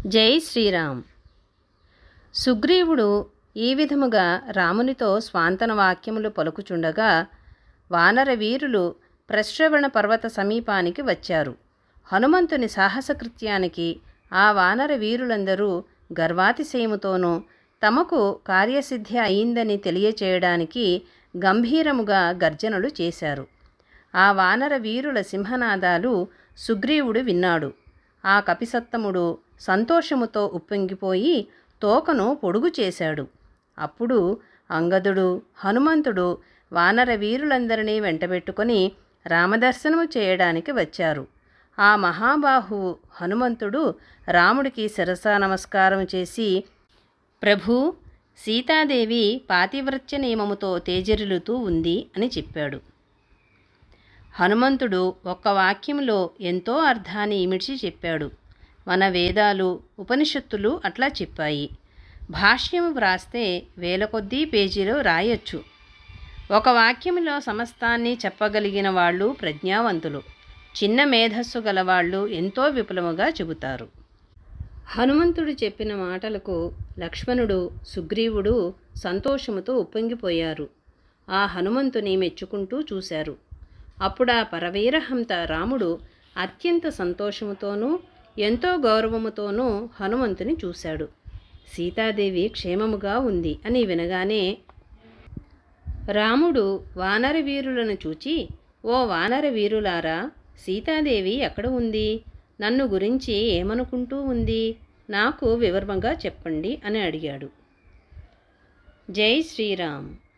జై శ్రీరామ్. సుగ్రీవుడు ఈ విధముగా రామునితో స్వాంతన వాక్యములు పలుకుచుండగా వానర వీరులు ప్రశ్రవణ పర్వత సమీపానికి వచ్చారు. హనుమంతుని సాహసకృత్యానికి ఆ వానర వీరులందరూ గర్వాతిశయముతోనూ తమకు కార్యసిద్ధి అయిందని తెలియచేయడానికి గంభీరముగా గర్జనలు చేశారు. ఆ వానర వీరుల సింహనాదాలు సుగ్రీవుడు విన్నాడు. ఆ కపిసత్తముడు సంతోషముతో ఉప్పొంగిపోయి తోకను పొడుగు చేశాడు. అప్పుడు అంగదుడు, హనుమంతుడు వానర వీరులందరినీ వెంటబెట్టుకొని రామదర్శనము చేయడానికి వచ్చారు. ఆ మహాబాహువు హనుమంతుడు రాముడికి శిరసా నమస్కారం చేసి, ప్రభూ, సీతాదేవి పాతివ్రత్య నియమముతో తేజరిల్లుతూ ఉంది అని చెప్పాడు. హనుమంతుడు ఒక్క వాక్యంలో ఎంతో అర్థాన్ని ఇమిడ్చి చెప్పాడు. మన వేదాలు, ఉపనిషత్తులు అట్లా చెప్పాయి. భాష్యం వ్రాస్తే వేల కొద్దీ పేజీలో రాయొచ్చు. ఒక వాక్యంలో సమస్తాన్ని చెప్పగలిగిన వాళ్ళు ప్రజ్ఞావంతులు, చిన్న మేధస్సు గలవాళ్ళు ఎంతో విపులముగా చెబుతారు. హనుమంతుడు చెప్పిన మాటలకు లక్ష్మణుడు, సుగ్రీవుడు సంతోషముతో ఉప్పొంగిపోయారు. ఆ హనుమంతుని మెచ్చుకుంటూ చూశారు. అప్పుడా పరవీరహంత రాముడు అత్యంత సంతోషముతోనూ ఎంతో గౌరవముతోనూ హనుమంతుని చూశాడు. సీతాదేవి క్షేమముగా ఉంది అని వినగానే రాముడు వానర వీరులను చూచి, ఓ వానర వీరులారా, సీతాదేవి ఎక్కడ ఉంది? నన్ను గురించి ఏమనుకుంటూ ఉంది? నాకు వివరంగా చెప్పండి అని అడిగాడు. జై శ్రీరామ్.